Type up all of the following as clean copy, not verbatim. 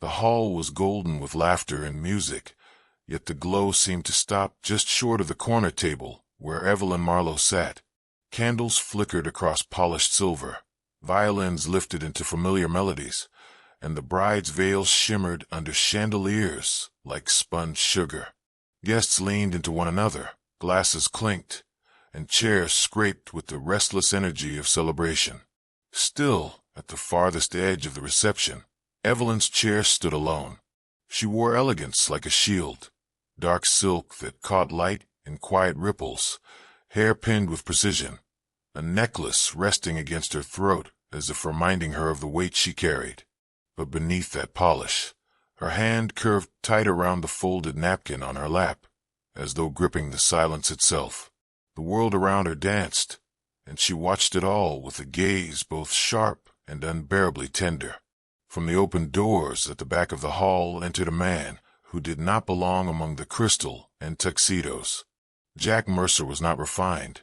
The hall was golden with laughter and music, yet the glow seemed to stop just short of the corner table where Evelyn Marlowe sat. Candles flickered across polished silver, violins lifted into familiar melodies, and the bride's veil shimmered under chandeliers like spun sugar. Guests leaned into one another, glasses clinked, and chairs scraped with the restless energy of celebration. Still, at the farthest edge of the reception, Evelyn's chair stood alone. She wore elegance like a shield, dark silk that caught light in quiet ripples, hair pinned with precision, a necklace resting against her throat as if reminding her of the weight she carried. But beneath that polish, her hand curved tight around the folded napkin on her lap, as though gripping the silence itself. The world around her danced, and she watched it all with a gaze both sharp and unbearably tender. From the open doors at the back of the hall entered a man who did not belong among the crystal and tuxedos. Jack Mercer was not refined.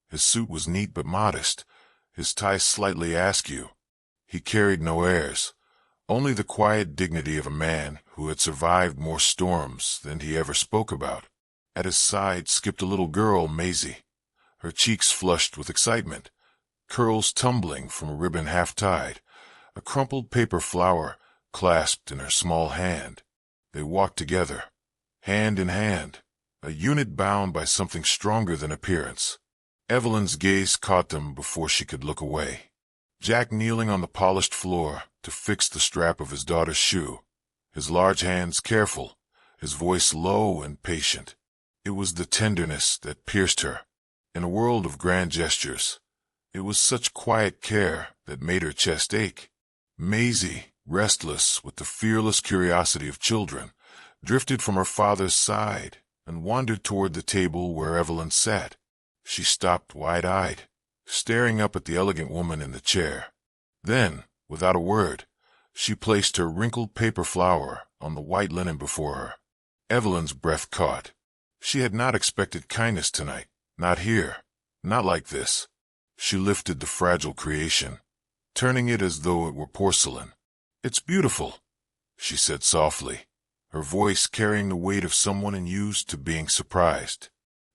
His suit was neat but modest, his tie slightly askew. He carried no airs, only the quiet dignity of a man who had survived more storms than he ever spoke about. At his side skipped a little girl, Maisie, her cheeks flushed with excitement, curls tumbling from a ribbon half-tied, a crumpled paper flower clasped in her small hand. They walked together, hand in hand, a unit bound by something stronger than appearance. Evelyn's gaze caught them before she could look away. Jack kneeling on the polished floor to fix the strap of his daughter's shoe, his large hands careful, his voice low and patient. It was the tenderness that pierced her. In a world of grand gestures, it was such quiet care that made her chest ache. Maisie, restless with the fearless curiosity of children, drifted from her father's side and wandered toward the table where Evelyn sat. She stopped wide-eyed, staring up at the elegant woman in the chair. Then, without a word, she placed her wrinkled paper flower on the white linen before her. Evelyn's breath caught. She had not expected kindness tonight, not here, not like this. She lifted the fragile creation, turning it as though it were porcelain. "It's beautiful," she said softly, her voice carrying the weight of someone used to being surprised.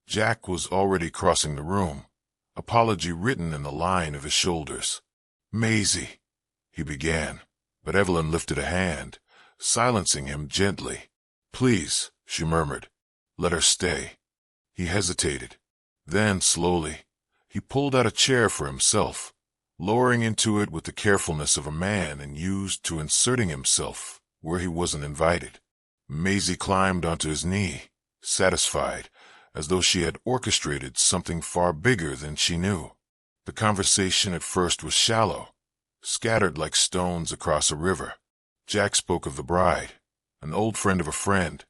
Jack was already crossing the room, apology written in the line of his shoulders. "Maisie," he began, but Evelyn lifted a hand, silencing him gently. "Please," she murmured, "let her stay." He hesitated. Then, slowly, he pulled out a chair for himself, lowering into it with the carefulness of a man and used to inserting himself where he wasn't invited. Maisie climbed onto his knee, satisfied, as though she had orchestrated something far bigger than she knew. The conversation at first was shallow, scattered like stones across a river. Jack spoke of the bride, an old friend of a friend,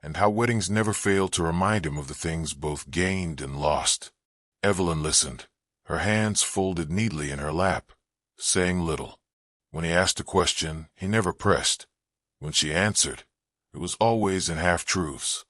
and how weddings never failed to remind him of the things both gained and lost. Evelyn listened, her hands folded neatly in her lap, saying little. When he asked a question, he never pressed. When she answered, it was always in half-truths,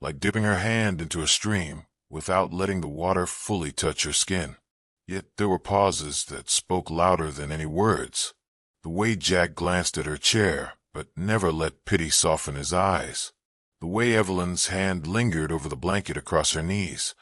like dipping her hand into a stream without letting the water fully touch her skin. Yet there were pauses that spoke louder than any words. The way Jack glanced at her chair, but never let pity soften his eyes. The way Evelyn's hand lingered over the blanket across her knees,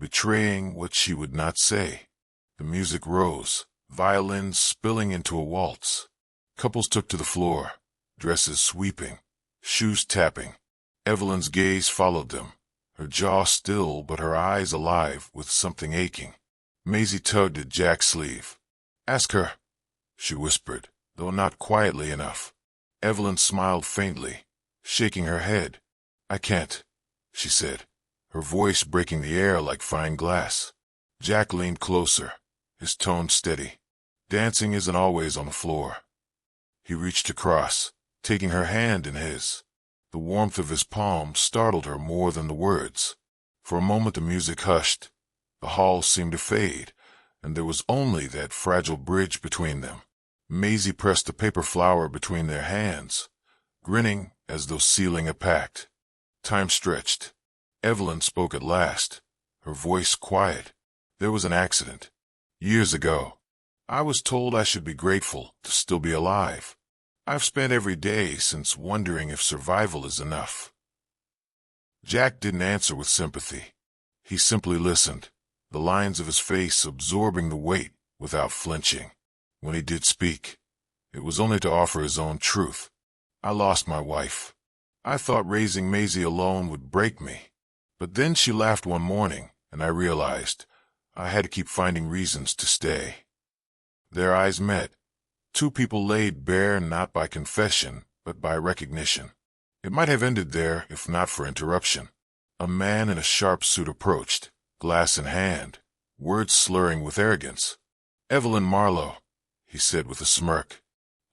betraying what she would not say. The music rose, violins spilling into a waltz. Couples took to the floor, dresses sweeping, shoes tapping. Evelyn's gaze followed them, her jaw still but her eyes alive with something aching. Maisie tugged at Jack's sleeve. "Ask her," she whispered, though not quietly enough. Evelyn smiled faintly, shaking her head. "I can't," she said, her voice breaking the air like fine glass. Jack leaned closer, his tone steady. "Dancing isn't always on the floor." He reached across, taking her hand in his. The warmth of his palm startled her more than the words. For a moment the music hushed. The hall seemed to fade, and there was only that fragile bridge between them. Maisie pressed the paper flower between their hands, grinning as though sealing a pact. Time stretched. Evelyn spoke at last, her voice quiet. "There was an accident. Years ago. I was told I should be grateful to still be alive. I've spent every day since wondering if survival is enough." Jack didn't answer with sympathy. He simply listened, the lines of his face absorbing the weight without flinching. When he did speak, it was only to offer his own truth. "I lost my wife. I thought raising Maisie alone would break me. But then she laughed one morning, and I realized I had to keep finding reasons to stay." Their eyes met. Two people laid bare not by confession, but by recognition. It might have ended there if not for interruption. A man in a sharp suit approached, glass in hand, words slurring with arrogance. "Evelyn Marlowe," he said with a smirk.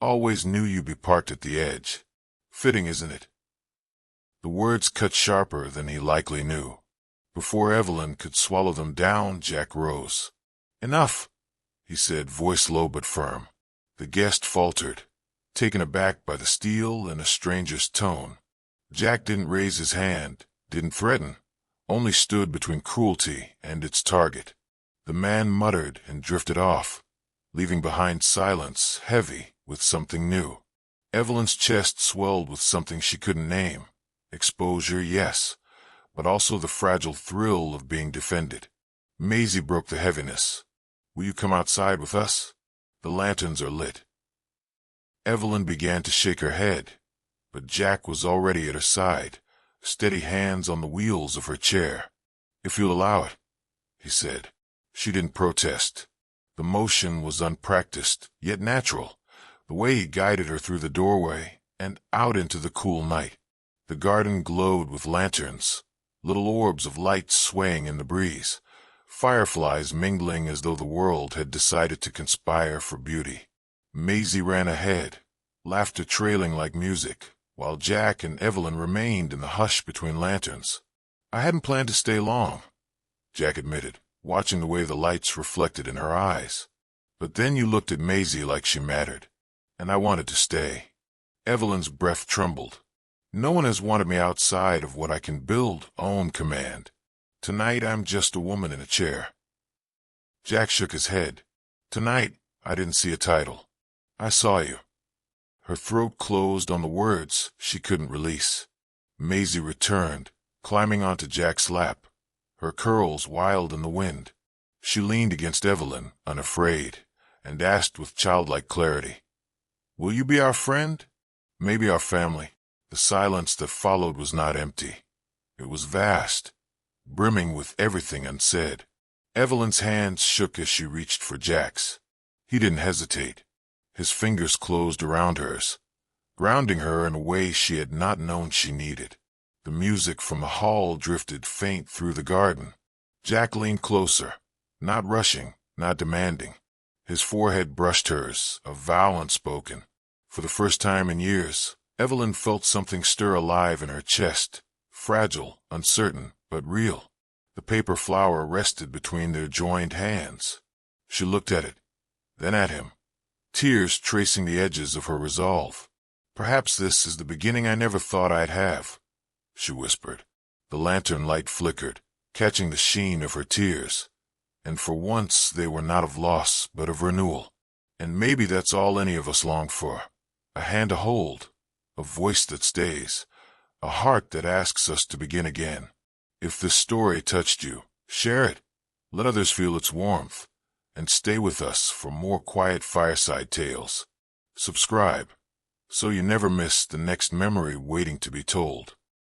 "Always knew you'd be parked at the edge. Fitting, isn't it?" The words cut sharper than he likely knew. Before Evelyn could swallow them down, Jack rose. "Enough," he said, voice low but firm. The guest faltered, taken aback by the steel in a stranger's tone. Jack didn't raise his hand, didn't threaten, only stood between cruelty and its target. The man muttered and drifted off, leaving behind silence heavy with something new. Evelyn's chest swelled with something she couldn't name. Exposure, yes, but also the fragile thrill of being defended. Maisie broke the heaviness. "Will you come outside with us? The lanterns are lit." Evelyn began to shake her head, but Jack was already at her side, steady hands on the wheels of her chair. "If you'll allow it," he said. She didn't protest. The motion was unpracticed, yet natural, the way he guided her through the doorway and out into the cool night. The garden glowed with lanterns, little orbs of light swaying in the breeze, fireflies mingling as though the world had decided to conspire for beauty. Maisie ran ahead, laughter trailing like music, while Jack and Evelyn remained in the hush between lanterns. "I hadn't planned to stay long," Jack admitted, watching the way the lights reflected in her eyes. "But then you looked at Maisie like she mattered, and I wanted to stay." Evelyn's breath trembled. "No one has wanted me outside of what I can build, own, command. Tonight I'm just a woman in a chair." Jack shook his head. "Tonight I didn't see a title. I saw you." Her throat closed on the words she couldn't release. Maisie returned, climbing onto Jack's lap, her curls wild in the wind. She leaned against Evelyn, unafraid, and asked with childlike clarity, "Will you be our friend? Maybe our family?" The silence that followed was not empty. It was vast, brimming with everything unsaid. Evelyn's hands shook as she reached for Jack's. He didn't hesitate. His fingers closed around hers, grounding her in a way she had not known she needed. The music from the hall drifted faint through the garden. Jack leaned closer, not rushing, not demanding. His forehead brushed hers, a vow unspoken. For the first time in years, Evelyn felt something stir alive in her chest, fragile, uncertain, but real. The paper flower rested between their joined hands. She looked at it, then at him, tears tracing the edges of her resolve. "Perhaps this is the beginning I never thought I'd have," she whispered. The lantern light flickered, catching the sheen of her tears, and for once they were not of loss but of renewal. And maybe that's all any of us long for. A hand to hold, a voice that stays, a heart that asks us to begin again. If this story touched you, share it. Let others feel its warmth, and stay with us for more quiet fireside tales. Subscribe, so you never miss the next memory waiting to be told.